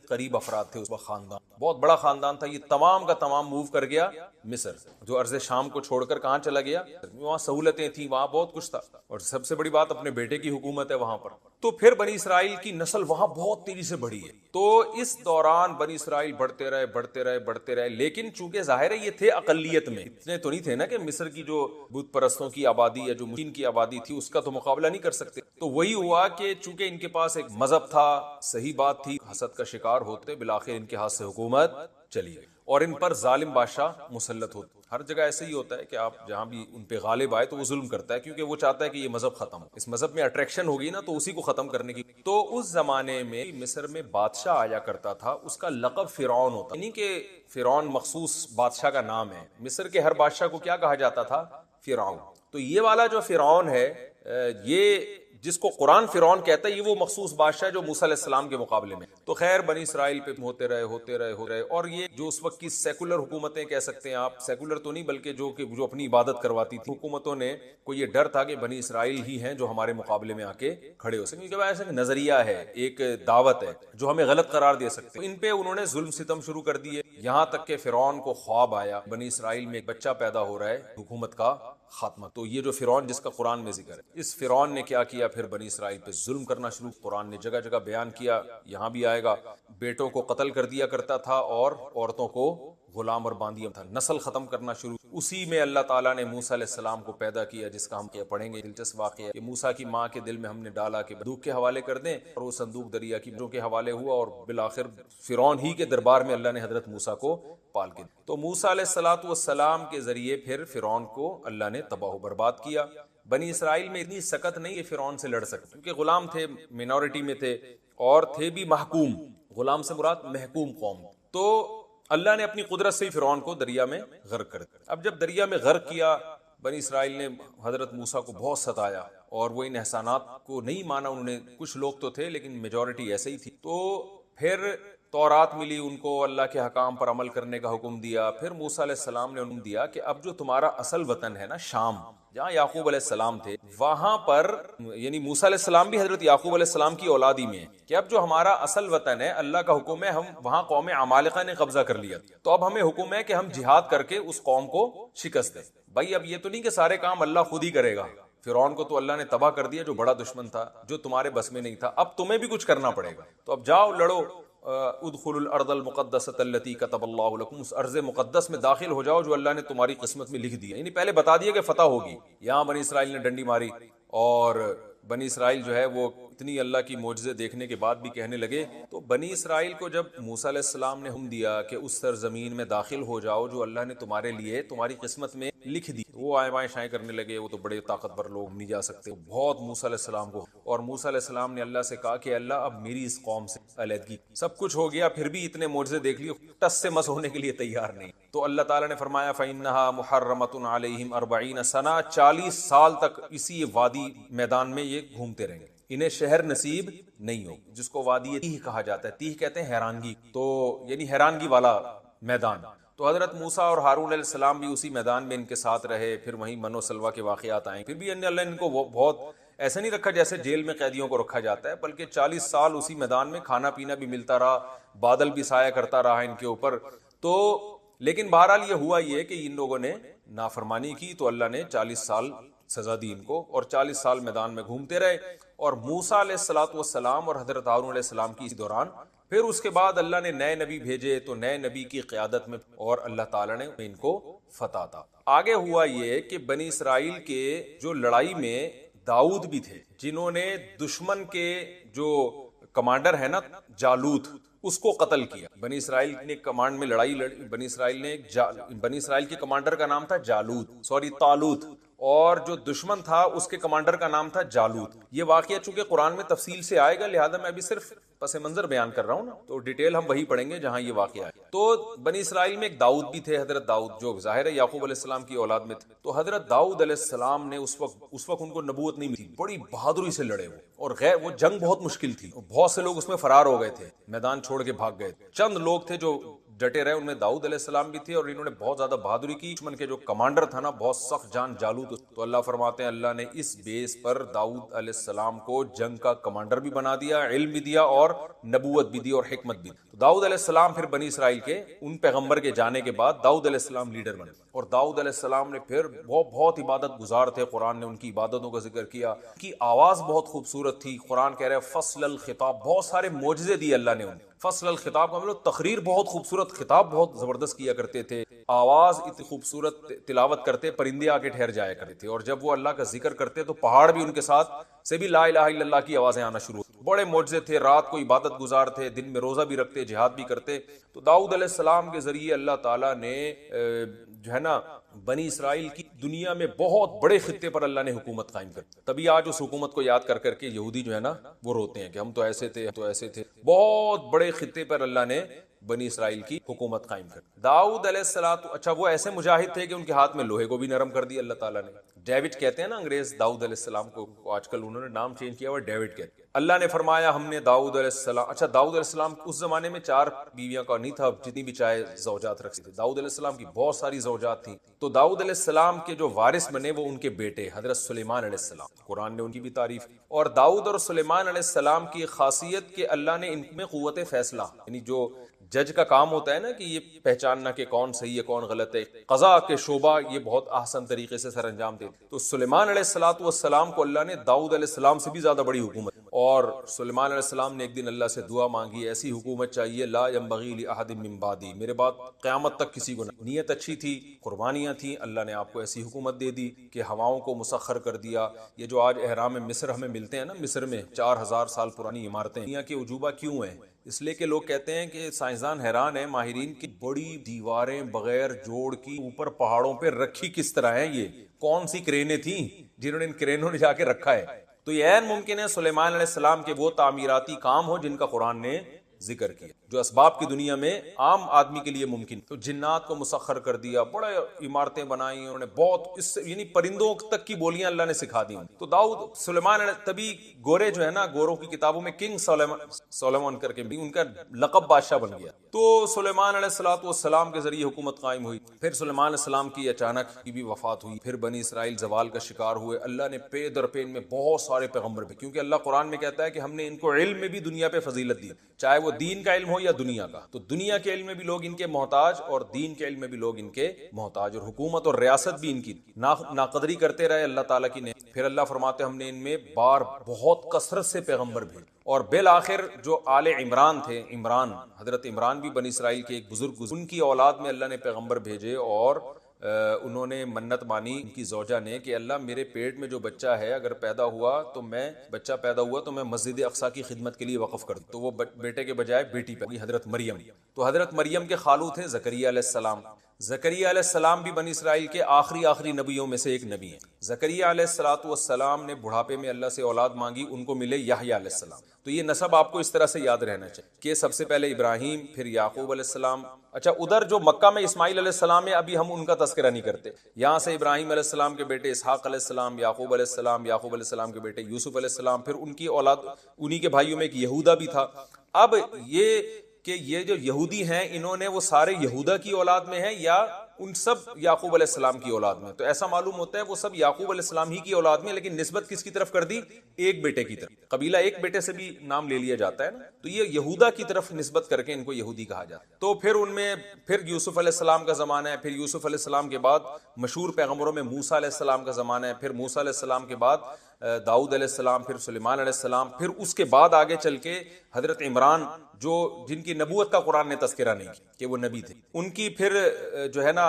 Speaker 1: قریب افراد تھے اس وقت. خاندان بہت بڑا خاندان تھا. یہ تمام کا تمام موو کر گیا مصر، جو ارض شام کو چھوڑ کر کہاں چلا گیا؟ وہاں سہولتیں تھیں، وہاں بہت کچھ تھا، اور سب سے بڑی بات اپنے بیٹے کی حکومت ہے وہاں پر. تو پھر بنی اسرائیل کی نسل وہاں بہت تیزی سے بڑھی ہے. تو اس دوران بنی اسرائیل بڑھتے رہے، لیکن چونکہ ظاہر ہے یہ تھے اقلیت میں، اتنے تو نہیں تھے نا کہ مصر کی جو بت پرستوں کی آبادی یا جو مشرکین کی آبادی تھی اس کا تو مقابلہ نہیں کر سکتے. تو وہی ہوا کہ چونکہ ان کے پاس ایک مذہب تھا، صحیح بات تھی، حسد کا شکار ہوتے، بالآخر ان کے ہاتھ سے حکومت چلی گئی اور ان پر ظالم بادشاہ مسلط ہوتے. ہر جگہ ایسے ہی ہوتا ہے کہ آپ جہاں بھی ان پہ غالب آئے تو وہ ظلم کرتا ہے، کیونکہ وہ چاہتا ہے کہ یہ مذہب ختم ہو، اس مذہب میں اٹریکشن ہوگی نا تو اسی کو ختم کرنے کی. تو اس زمانے میں مصر میں بادشاہ آیا کرتا تھا، اس کا لقب فرعون ہوتا، یعنی کہ فرعون مخصوص بادشاہ کا نام ہے. مصر کے ہر بادشاہ کو کیا کہا جاتا تھا؟ فرعون. تو یہ والا جو فرعون ہے، یہ جس کو قرآن فرعون کہتا ہے یہ وہ مخصوص بادشاہ جو موسیٰ علیہ السلام کے مقابلے میں. تو خیر بنی اسرائیل پہ ہوتے رہے اور یہ جو اس وقت کی سیکولر حکومتیں کہہ سکتے ہیں آپ, سیکولر تو نہیں بلکہ جو اپنی عبادت کرواتی تھی حکومتوں نے کو یہ ڈر تھا کہ بنی اسرائیل ہی ہیں جو ہمارے مقابلے میں آ کے کھڑے ہو سکیں, کیونکہ ایسا نظریہ ہے, ایک دعوت ہے جو ہمیں غلط قرار دے سکتے ہیں. ان پہ انہوں نے ظلم ستم شروع کر دیے, یہاں تک کہ فرعون کو خواب آیا بنی اسرائیل میں ایک بچہ پیدا ہو رہا ہے, حکومت کا خاتمہ. تو یہ جو فرعون جس کا قرآن میں ذکر ہے, اس فرعون نے کیا کیا, پھر بنی اسرائیل پہ ظلم کرنا شروع. قرآن نے جگہ جگہ بیان کیا, یہاں بھی آئے گا, بیٹوں کو قتل کر دیا کرتا تھا اور عورتوں کو غلام اور باندیا تھا, نسل ختم کرنا شروع. اسی میں اللہ تعالیٰ نے موسیٰ علیہ السلام کو پیدا کیا, جس کا ہم پڑھیں گے. دلچسپ واقعہ کہ موسیٰ کی ماں کے دل میں ہم نے ڈالا کہ صندوق کے حوالے کر دیں, اور وہ صندوق دریا کی کے حوالے ہوا, اور بالآخر فرعون ہی کے دربار میں اللہ نے حضرت موسیٰ کو پال کے. تو موسیٰ علیہ السلام کے ذریعے پھر فرعون کو اللہ نے تباہ و برباد کیا. بنی اسرائیل میں اتنی سکت نہیں کہ فرعون سے لڑ سکتے, کیونکہ غلام تھے, مینورٹی میں تھے, اور تھے بھی محکوم. غلام سے مراد محکوم قوم. تو اللہ نے اپنی قدرت سے ہی فرعون کو دریا میں غرق کر دیا. اب جب دریا میں غرق کیا, بنی اسرائیل نے حضرت موسیٰ کو بہت ستایا, اور وہ ان احسانات کو نہیں مانا انہوں نے. کچھ لوگ تو تھے لیکن میجورٹی ایسے ہی تھی. تو پھر تورات ملی ان کو, اللہ کے حکام پر عمل کرنے کا حکم دیا. پھر موسیٰ علیہ السلام نے انہوں دیا کہ اب جو تمہارا اصل وطن ہے نا شام, جہاں یعقوب علیہ السلام تھے, وہاں پر یعنی موسیٰ علیہ السلام بھی حضرت یعقوب علیہ السلام کی اولادی میں ہے, کہ اب جو ہمارا اصل وطن ہے, اللہ کا حکم ہے, ہم وہاں قوم عمالقہ نے قبضہ کر لیا, تو اب ہمیں حکم ہے کہ ہم جہاد کر کے اس قوم کو شکست دیں. بھائی اب یہ تو نہیں کہ سارے کام اللہ خود ہی کرے گا. فرعون کو تو اللہ نے تباہ کر دیا, جو بڑا دشمن تھا, جو تمہارے بس میں نہیں تھا. اب تمہیں بھی کچھ کرنا پڑے گا. تو اب جاؤ لڑو, ادخلوا الارض المقدسۃ التي كتب اللہ لكم, اس ارض مقدس میں داخل ہو جاؤ جو اللہ نے تمہاری قسمت میں لکھ دیا. یعنی پہلے بتا دیا کہ فتح ہوگی. یہاں بنی اسرائیل نے ڈنڈی ماری, اور بنی اسرائیل جو ہے وہ اتنی اللہ کی معجزے دیکھنے کے بعد بھی کہنے لگے. تو بنی اسرائیل کو جب موسیٰ علیہ السلام نے حکم دیا کہ اس سرزمین میں داخل ہو جاؤ جو اللہ نے تمہارے لیے تمہاری قسمت میں لکھ دی, وہ آئیں بائیں شائیں کرنے لگے. وہ تو بڑے طاقتور لوگ, نہیں جا سکتے. بہت موسیٰ علیہ السلام کو, اور موسیٰ علیہ السلام نے اللہ سے کہا کہ اللہ اب میری اس قوم سے علیحدگی. سب کچھ ہو گیا, پھر بھی اتنے معجزے دیکھ لیے, ٹس سے مس ہونے کے لیے تیار نہیں. تو اللہ تعالیٰ نے فرمایا فَإِنَّهَا مُحَرَّمَةٌ عَلَيْهِمْ 40 سنہ, 40 سال تک اسی وادی میدان میں یہ گھومتے رہیں گے, انہیں شہر نصیب نہیں ہو, جس کو وادی تیہ کہا جاتا ہے. تیہ کہتے ہیں حیرانگی, تو یعنی حیرانگی والا میدان. تو حضرت موسیٰ اور ہارون علیہ السلام بھی اسی میدان میں ان کے ساتھ رہے. پھر وہیں من و سلوہ کے واقعات آئیں. پھر بھی اللہ نے ان کو بہت ایسے نہیں رکھا جیسے جیل میں قیدیوں کو رکھا جاتا ہے, بلکہ 40 سال اسی میدان میں کھانا پینا بھی ملتا رہا, بادل بھی سایہ کرتا رہا ان کے اوپر. تو لیکن بہرحال یہ ہوا یہ کہ ان لوگوں نے نافرمانی کی, تو اللہ نے 40 سال سزا دی ان کو, اور 40 سال میدان میں گھومتے رہے. اور موسیٰ علیہ السلام اور حضرت ہارون علیہ السلام کی اس دوران پھر اس کے بعد اللہ نے نئے نبی بھیجے, تو نئے نبی کی قیادت میں, اور اللہ تعالیٰ نے ان کو فتح تھا. آگے ہوا یہ کہ بنی اسرائیل کے جو لڑائی میں داؤد بھی تھے, جنہوں نے دشمن کے جو کمانڈر ہے نا جالوت, اس کو قتل کیا. بنی اسرائیل نے کمانڈ میں لڑائی لڑی. بنی اسرائیل کے کمانڈر کا نام تھا طالوت, اور جو دشمن تھا اس کے کمانڈر کا نام تھا جالوت. یہ واقعہ چونکہ قرآن میں تفصیل سے آئے گا, لہذا میں ابھی صرف پس منظر بیان کر رہا ہوں نا, تو ڈیٹیل ہم وہی پڑھیں گے جہاں یہ واقعہ ہے. تو بنی اسرائیل میں ایک داؤد بھی تھے, حضرت داؤد, جو ظاہر ہے یعقوب علیہ السلام کی اولاد میں تھے. تو حضرت داؤد علیہ السلام نے اس وقت ان کو نبوت نہیں ملی, بڑی بہادری سے لڑے وہ, اور وہ جنگ بہت مشکل تھی. بہت سے لوگ اس میں فرار ہو گئے تھے, میدان چھوڑ کے بھاگ گئے. چند لوگ تھے جو ڈٹے رہے, ان میں داؤد علیہ السلام بھی تھے, اور انہوں نے بہت زیادہ بہادری کی. دشمن کے جو کمانڈر تھا نا, بہت سخت جان جالوت. تو اللہ فرماتے ہیں اللہ نے اس بیس پر داؤد علیہ السلام کو جنگ کا کمانڈر بھی بنا دیا, علم بھی دیا, اور نبوت بھی دی, اور حکمت بھی. تو داؤد علیہ السلام پھر بنی اسرائیل کے ان پیغمبر کے جانے کے بعد داؤد علیہ السلام لیڈر بنے. اور داؤد علیہ السلام نے پھر بہت عبادت گزار تھے. قرآن نے ان کی عبادتوں کا ذکر کیا, ان کی آواز بہت خوبصورت تھی. قرآن کہہ رہے فصل الخطاب, بہت سارے معجزے دیے اللہ نے انہیں. فصل الخطاب کا مطلب تقریر بہت خوبصورت, خطاب بہت زبردست کیا کرتے تھے, آواز اتنی خوبصورت تلاوت کرتے پرندے آ کے ٹھہر جایا کرتے تھے, اور جب وہ اللہ کا ذکر کرتے تو پہاڑ بھی ان کے ساتھ سے بھی لا الہ الا اللہ کی آوازیں آنا شروع. بڑے معجزے تھے. رات کو عبادت گزار تھے, دن میں روزہ بھی رکھتے, جہاد بھی کرتے. تو داؤد علیہ السلام کے ذریعے اللہ تعالیٰ نے جو ہے نا بنی اسرائیل کی دنیا میں بہت بڑے خطے پر اللہ نے حکومت قائم کر. تبھی آج اس حکومت کو یاد کر کے یہودی جو ہے نا وہ روتے ہیں کہ ہم تو ایسے تھے. بہت بڑے خطے پر اللہ نے بنی اسرائیل کی حکومت قائم کر. داؤد علیہ السلام, اچھا وہ ایسے مجاہد تھے کہ ان کے ہاتھ میں لوہے کو بھی نرم کر دیا اللہ تعالیٰ نے. ڈیوڈ کہتے ہیں نا انگریز داؤد علیہ السلام کو, آج کل انہوں نے نام چینج کیا ہوا ڈیوڈ کہتے ہیں. اللہ نے فرمایا ہم نے داؤد علیہ السلام, اچھا داؤد علیہ السلام اس زمانے میں 4 بیویاں کا نہیں تھا جتنی بھی چاہے زوجات رکھ سکتے. داؤد علیہ السلام کی بہت ساری زوجات تھیں. تو داؤد علیہ السلام کے جو وارث بنے وہ ان کے بیٹے حضرت سلیمان علیہ السلام. قرآن نے ان کی بھی تعریف. اور داؤد اور سلیمان علیہ السلام کی خاصیت کہ اللہ نے ان میں قوت فیصلہ, یعنی جو جج کا کام ہوتا ہے نا کہ یہ پہچاننا کہ کون صحیح ہے کون غلط ہے, قضا کے شعبہ یہ بہت احسن طریقے سے سر انجام دے. تو سلیمان علیہ السلام کو اللہ نے داؤد علیہ السلام سے بھی زیادہ بڑی حکومت, اور سلیمان علیہ السلام نے ایک دن اللہ سے دعا مانگی ایسی حکومت چاہیے لا ينبغي لأحد من بعدی, میرے بعد قیامت تک کسی کو نہ. نیت اچھی تھی, قربانیاں تھیں, اللہ نے آپ کو ایسی حکومت دے دی کہ ہواؤں کو مسخر کر دیا. یہ جو آج احرام مصر ہمیں ملتے ہیں نا, مصر میں 4000 سال پرانی عمارتیں, دنیا کے عجوبہ کیوں ہیں؟ اس لیے کہ لوگ کہتے ہیں کہ سائنسدان حیران ہیں ماہرین کی بڑی دیواریں بغیر جوڑ کی اوپر پہاڑوں پہ رکھی کس طرح ہیں, یہ کون سی کرینیں تھیں جنہوں نے ان کرینوں نے جا کے رکھا ہے. تو یہ عین ممکن ہے سلیمان علیہ السلام کے وہ تعمیراتی کام ہو جن کا قرآن نے ذکر کیا, جو اسباب کی دنیا میں عام آدمی کے لیے ممکن. تو جنات کو مسخر کر دیا, بڑے عمارتیں بنائی انہوں نے, بہت اس یعنی پرندوں تک کی بولیاں اللہ نے سکھا دی. تو داؤد سلیمان تبھی گورے جو ہے نا, گوروں کی کتابوں میں کنگ سلیمان کر کے بھی ان کا لقب بادشاہ بن گیا. تو سلیمان علیہ السلام کے ذریعے حکومت قائم ہوئی. پھر سلیمان علیہ السلام کی اچانک کی بھی وفات ہوئی. پھر بنی اسرائیل زوال کا شکار ہوئے. اللہ نے پے در پے میں بہت سارے پیغمبر بھی, کیونکہ اللہ قرآن میں کہتا ہے کہ ہم نے ان کو علم میں بھی دنیا پہ فضیلت دی, چاہے وہ دین کا علم ہو یا دنیا کا. تو دنیا کے علم میں بھی لوگ ان کے محتاج اور دین کے علم میں بھی لوگ ان کے محتاج, اور حکومت اور ریاست بھی ان کی ناقدری کرتے رہے اللہ تعالیٰ کی. پھر اللہ فرماتے ہم نے ان میں بہت کثرت سے پیغمبر بھیجے. اور بالآخر جو آل عمران تھے, حضرت عمران بھی بنی اسرائیل کے ایک بزرگ, ان کی اولاد میں اللہ نے پیغمبر بھیجے. اور انہوں نے منت مانی ان کی زوجہ نے کہ اللہ میرے پیٹ میں جو بچہ ہے اگر بچہ پیدا ہوا تو میں مسجد اقصی کی خدمت کے لیے وقف کر دوں. تو وہ بیٹے کے بجائے بیٹی پیدا, حضرت مریم. تو حضرت مریم کے خالو تھے زکریا علیہ السلام. زکریا علیہ السلام بھی بنی اسرائیل کے آخری نبیوں میں سے ایک نبی ہیں. زکریا علیہ السلام نے بڑھاپے میں اللہ سے اولاد مانگی, ان کو ملے یحییٰ علیہ السلام. تو یہ نسب آپ کو اس طرح سے یاد رہنا چاہیے کہ سب سے پہلے ابراہیم, پھر یعقوب علیہ السلام. اچھا ادھر جو مکہ میں اسماعیل علیہ السلام ہے, ابھی ہم ان کا تذکرہ نہیں کرتے. یہاں سے ابراہیم علیہ السلام کے بیٹے اسحاق علیہ السلام, یعقوب علیہ السلام کے بیٹے یوسف علیہ السلام, پھر ان کی اولاد, انہی کے بھائیوں میں ایک یہودا بھی تھا. اب یہ جو یہودی ہیں انہوں نے وہ سارے یہودا کی اولاد میں ہیں یا ان سب یعقوب علیہ السلام کی اولاد میں؟ تو ایسا معلوم ہوتا ہے وہ سب یعقوب علیہ السلام ہی کی اولاد میں, لیکن نسبت کس کی طرف کر دی؟ ایک بیٹے کی طرف. قبیلہ ایک بیٹے سے بھی نام لے لیا جاتا ہے نا, تو یہ یہودا کی طرف نسبت کر کے ان کو یہودی کہا جاتا ہے. تو پھر ان میں پھر یوسف علیہ السلام کا زمانہ ہے. پھر یوسف علیہ السلام کے بعد مشہور پیغمبروں میں موسیٰ علیہ السلام کا زمانہ ہے. پھر موسیٰ علیہ السلام کے بعد داؤد علیہ السلام, پھر سلیمان علیہ السلام. پھر اس کے بعد آگے چل کے حضرت عمران, جن کی نبوت کا قرآن نے تذکرہ نہیں کیا کہ وہ نبی تھے, ان کی پھر جو ہے نا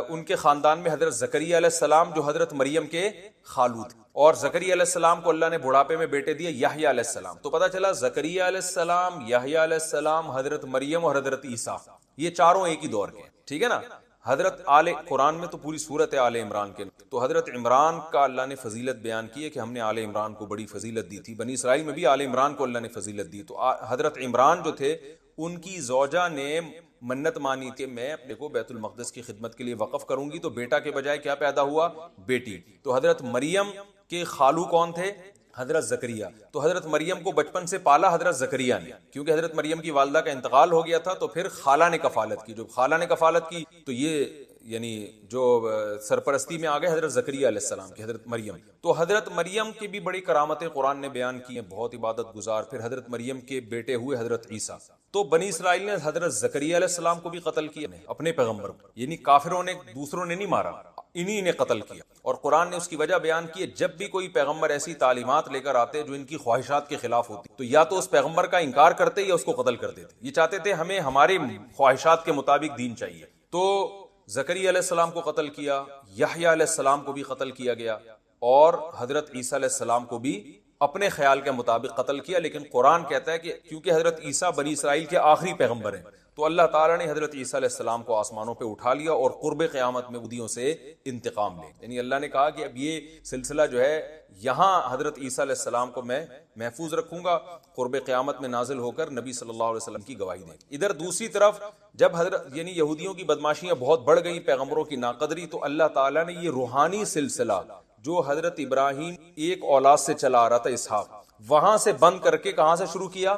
Speaker 1: ان کے خاندان میں حضرت زکریا علیہ السلام جو حضرت مریم کے خالو تھے. اور زکریا علیہ السلام کو اللہ نے بڑھاپے میں بیٹے دیے یحییٰ علیہ السلام. تو پتہ چلا زکریا علیہ السلام, یحییٰ علیہ السلام, حضرت مریم اور حضرت عیسیٰ, یہ چاروں ایک ہی دور کے ہیں, ٹھیک ہے نا. حضرت قرآن میں تو پوری صورت ہے آل عمران کے. تو حضرت عمران کا اللہ نے فضیلت بیان کی ہے کہ ہم نے آل عمران کو بڑی فضیلت دی تھی. بنی اسرائیل میں بھی آل عمران کو اللہ نے فضیلت دی. تو حضرت عمران جو تھے ان کی زوجہ نے منت مانی کہ میں اپنے کو بیت المقدس کی خدمت کے لیے وقف کروں گی. تو بیٹا کے بجائے کیا پیدا ہوا؟ بیٹی. تو حضرت مریم کے خالو کون تھے؟ حضرت زکریا. تو حضرت مریم کو بچپن سے پالا حضرت زکریا نے, کیونکہ حضرت مریم کی والدہ کا انتقال ہو گیا تھا. تو پھر خالہ نے کفالت کی. جو خالہ نے کفالت کی تو یہ یعنی جو سرپرستی میں آگئے حضرت زکریا علیہ السلام کی, حضرت مریم. تو حضرت مریم کی بھی بڑی کرامتیں قرآن نے بیان کی ہیں, بہت عبادت گزار. پھر حضرت مریم کے بیٹے ہوئے حضرت عیسیٰ. تو بنی اسرائیل نے حضرت زکریا علیہ السلام کو بھی قتل کیا, اپنے پیغمبر کو, یعنی کافروں نے, دوسروں نے نہیں مارا, انہی نے قتل کیا. اور قرآن نے اس کی وجہ بیان کی ہے, جب بھی کوئی پیغمبر ایسی تعلیمات لے کر آتے جو ان کی خواہشات کے خلاف ہوتی تو یا تو اس پیغمبر کا انکار کرتے یا اس کو قتل کر دیتے. یہ چاہتے تھے ہمیں ہماری خواہشات کے مطابق دین چاہیے. تو زکریا علیہ السلام کو قتل کیا, یحییٰ علیہ السلام کو بھی قتل کیا گیا, اور حضرت عیسیٰ علیہ السلام کو بھی اپنے خیال کے مطابق قتل کیا. لیکن قرآن کہتا ہے کہ کیونکہ حضرت عیسیٰ بنی اسرائیل کے آخری پیغمبر ہیں تو اللہ تعالیٰ نے حضرت عیسیٰ علیہ السلام کو آسمانوں پہ اٹھا لیا اور قرب قیامت میں یہودیوں سے انتقام لے، یعنی اللہ نے کہا کہ اب یہ سلسلہ جو ہے یہاں حضرت عیسیٰ علیہ السلام کو میں محفوظ رکھوں گا، قرب قیامت میں نازل ہو کر نبی صلی اللہ علیہ وسلم کی گواہی دیں۔ ادھر دوسری طرف جب حضرت یعنی یہودیوں کی بدماشیاں بہت بڑھ گئی، پیغمبروں کی ناقدری، تو اللہ تعالیٰ نے یہ روحانی سلسلہ جو حضرت ابراہیم ایک اولاد سے چلا آ رہا تھا اسحاق، وہاں سے بند کر کے کہاں سے شروع کیا؟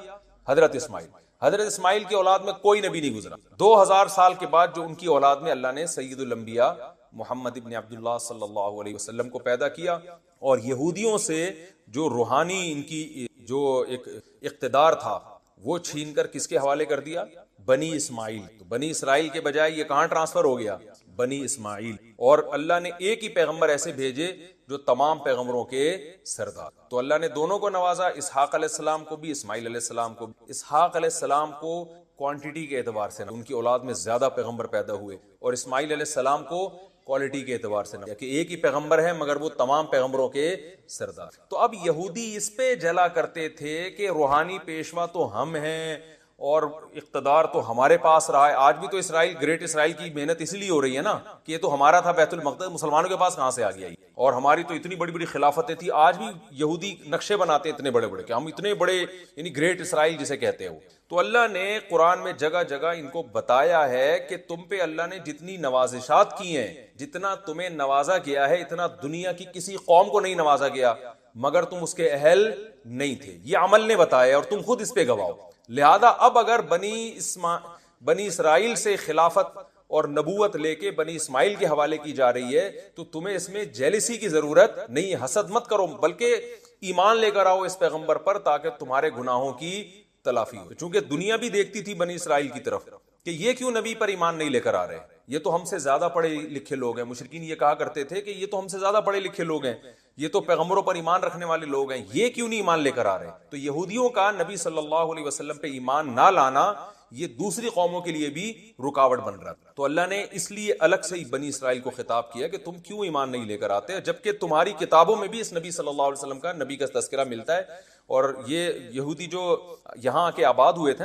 Speaker 1: حضرت اسماعیل۔ حضرت اسماعیل کی اولاد میں کوئی نبی نہیں گزرا، 2000 سال کے بعد جو ان کی اولاد میں اللہ نے سید الانبیاء محمد ابن عبداللہ صلی اللہ علیہ وسلم کو پیدا کیا، اور یہودیوں سے جو روحانی ان کی جو ایک اقتدار تھا وہ چھین کر کس کے حوالے کر دیا؟ بنی اسماعیل۔ تو بنی اسرائیل کے بجائے یہ کہاں ٹرانسفر ہو گیا؟ بنی اسماعیل۔ اور اللہ نے ایک ہی پیغمبر ایسے بھیجے جو تمام پیغمبروں کے سردار۔ تو اللہ نے دونوں کو نوازا، اسحاق علیہ السلام کو بھی، اسماعیل علیہ السلام کو بھی۔ اسحاق علیہ السلام کو کوانٹٹی کے اعتبار سے ان کی اولاد میں زیادہ پیغمبر پیدا ہوئے، اور اسماعیل علیہ السلام کو کوالٹی کے اعتبار سے نہ، کہ ایک ہی پیغمبر ہے مگر وہ تمام پیغمبروں کے سردار۔ تو اب یہودی اس پہ جلا کرتے تھے کہ روحانی پیشوا تو ہم ہیں اور اقتدار تو ہمارے پاس رہا ہے۔ آج بھی تو اسرائیل، گریٹ اسرائیل کی محنت اس لیے ہو رہی ہے نا کہ یہ تو ہمارا تھا بیت المقدس، مسلمانوں کے پاس کہاں سے آ گیا؟ اور ہماری تو اتنی بڑی بڑی خلافتیں تھی۔ آج بھی یہودی نقشے بناتے ہیں اتنے بڑے بڑے کہ ہم اتنے بڑے، یعنی گریٹ اسرائیل جسے کہتے ہیں۔ تو اللہ نے قرآن میں جگہ جگہ ان کو بتایا ہے کہ تم پہ اللہ نے جتنی نوازشات کی ہیں، جتنا تمہیں نوازا گیا ہے، اتنا دنیا کی کسی قوم کو نہیں نوازا گیا، مگر تم اس کے اہل نہیں تھے۔ یہ عمل نے بتایا اور تم خود اس پہ گواہ۔ لہذا اب اگر بنی اسرائیل سے خلافت اور نبوت لے کے بنی اسماعیل کے حوالے کی جا رہی ہے تو تمہیں اس میں جیلسی کی ضرورت نہیں ہے، حسد مت کرو، بلکہ ایمان لے کر آؤ اس پیغمبر پر تاکہ تمہارے گناہوں کی تلافی ہو۔ چونکہ دنیا بھی دیکھتی تھی بنی اسرائیل کی طرف کہ یہ کیوں نبی پر ایمان نہیں لے کر آ رہے، یہ تو ہم سے زیادہ پڑھے لکھے لوگ ہیں۔ مشرکین یہ کہا کرتے تھے کہ یہ تو ہم سے زیادہ پڑھے لکھے لوگ ہیں، یہ تو پیغمبروں پر ایمان رکھنے والے لوگ ہیں، یہ کیوں نہیں ایمان لے کر آ رہے؟ تو یہودیوں کا نبی صلی اللہ علیہ وسلم پہ ایمان نہ لانا یہ دوسری قوموں کے لیے بھی رکاوٹ بن رہا تھا۔ تو اللہ نے اس لیے الگ سے ہی بنی اسرائیل کو خطاب کیا کہ تم کیوں ایمان نہیں لے کر آتے، جبکہ تمہاری کتابوں میں بھی اس نبی صلی اللہ علیہ وسلم کا، نبی کا تذکرہ ملتا ہے۔ اور یہ یہودی جو یہاں آ کے آباد ہوئے تھے